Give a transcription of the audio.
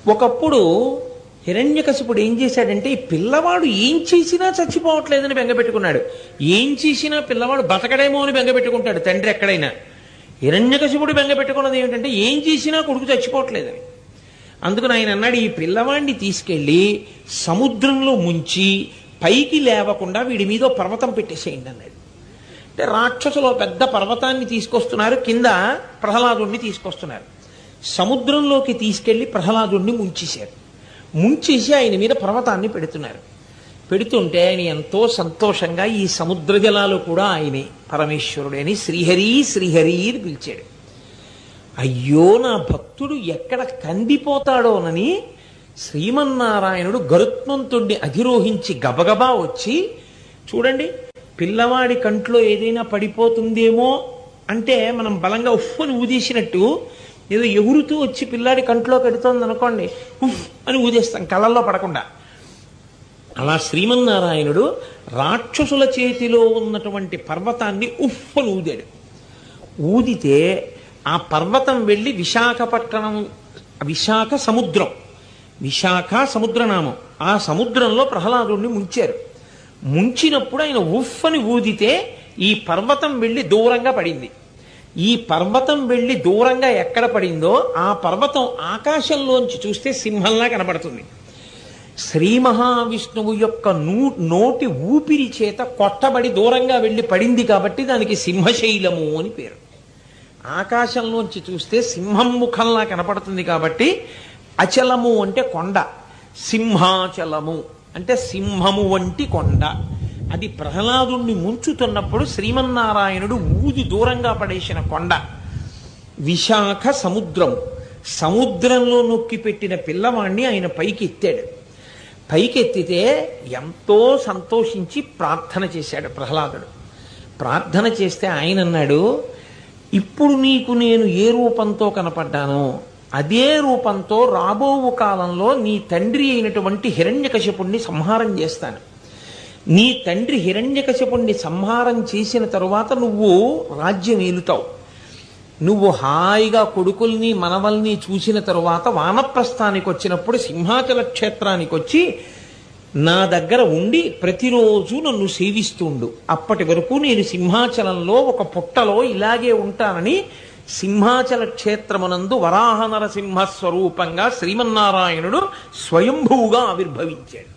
ఒకప్పుడు హిరణ్యకశిపుడు ఏం చేశాడంటే ఈ పిల్లవాడు ఏం చేసినా చచ్చిపోవట్లేదని బెంగపెట్టుకున్నాడు. ఏం చేసినా పిల్లవాడు బతకడేమో అని బెంగపెట్టుకుంటాడు తండ్రి ఎక్కడైనా. హిరణ్యకశిపుడు బెంగపెట్టుకున్నది ఏమిటంటే ఏం చేసినా కొడుకు చచ్చిపోవట్లేదని. అందుకని ఆయన అన్నాడు, ఈ పిల్లవాడిని తీసుకెళ్ళి సముద్రంలో ముంచి పైకి లేవకుండా వీడి మీద పర్వతం పెట్టేసేయండి అన్నాడు. అంటే రాక్షసులు పెద్ద పర్వతాన్ని తీసుకొస్తున్నారు, కింద ప్రహ్లాదుణ్ణి తీసుకొస్తున్నారు. సముద్రంలోకి తీసుకెళ్లి ప్రహ్లాదుణ్ణి ముంచేశారు. ముంచేసి ఆయన మీద పర్వతాన్ని పెడుతున్నారు. పెడుతుంటే ఆయన ఎంతో సంతోషంగా ఈ సముద్ర జలాలు కూడా ఆయనే పరమేశ్వరుడు అని శ్రీహరి శ్రీహరి అని పిలిచాడు. అయ్యో నా భక్తుడు ఎక్కడ కందిపోతాడోనని శ్రీమన్నారాయణుడు గరుత్మంతుణ్ణి అధిరోహించి గబగబా వచ్చి, చూడండి పిల్లవాడి కంట్లో ఏదైనా పడిపోతుందేమో అంటే మనం బలంగా ఉఫ్ఫని ఊదేసినట్టు ఏదో ఎగురుతూ వచ్చి పిల్లాడి కంట్లో పెడుతోంది అనుకోండి, ఉఫ్ అని ఊదేస్తాం కళ్ళల్లో పడకుండా. అలా శ్రీమన్నారాయణుడు రాక్షసుల చేతిలో ఉన్నటువంటి పర్వతాన్ని ఉఫ్ అని ఊదాడు. ఊదితే ఆ పర్వతం వెళ్ళి విశాఖపట్నం, విశాఖ సముద్రం, విశాఖ సముద్రనామం, ఆ సముద్రంలో ప్రహ్లాదుణ్ణి ముంచారు. ముంచినప్పుడు ఆయన ఉఫ్ అని ఊదితే ఈ పర్వతం వెళ్ళి దూరంగా పడింది. ఈ పర్వతం వెళ్ళి దూరంగా ఎక్కడ పడిందో ఆ పర్వతం ఆకాశంలోంచి చూస్తే సింహంలా కనబడుతుంది. శ్రీ మహావిష్ణువు యొక్క నోటి ఊపిరి చేత కొట్టబడి దూరంగా వెళ్ళి పడింది కాబట్టి దానికి సింహశైలము అని పేరు. ఆకాశంలోంచి చూస్తే సింహం ముఖంలా కనపడుతుంది కాబట్టి అచలము అంటే కొండ, సింహాచలము అంటే సింహము వంటి కొండ. అది ప్రహ్లాదుణ్ణి ముంచుతున్నప్పుడు శ్రీమన్నారాయణుడు ఊది దూరంగా పడేసిన కొండ. విశాఖ సముద్రము, సముద్రంలో నొక్కి పెట్టిన పిల్లవాణ్ణి ఆయన పైకి ఎత్తాడు. పైకెత్తితే ఎంతో సంతోషించి ప్రార్థన చేశాడు ప్రహ్లాదుడు. ప్రార్థన చేస్తే ఆయన అన్నాడు, ఇప్పుడు నీకు నేను ఏ రూపంతో కనపడ్డానో అదే రూపంతో రాబో కాలంలో నీ తండ్రి అయినటువంటి హిరణ్యకశిపుణ్ణి సంహారం చేస్తాను. నీ తండ్రి హిరణ్యకశిపుణ్ణి సంహారం చేసిన తరువాత నువ్వు రాజ్యం ఏలుతావు. నువ్వు హాయిగా కొడుకుల్ని మనవల్ని చూసిన తరువాత వానప్రస్థానికి వచ్చినప్పుడు సింహాచల క్షేత్రానికి వచ్చి నా దగ్గర ఉండి ప్రతిరోజు నన్ను సేవిస్తుండు. అప్పటి వరకు నేను సింహాచలంలో ఒక పుట్టలో ఇలాగే ఉంటానని సింహాచల క్షేత్రమునందు వరాహ నరసింహ స్వరూపంగా శ్రీమన్నారాయణుడు స్వయంభూగా ఆవిర్భవించాడు.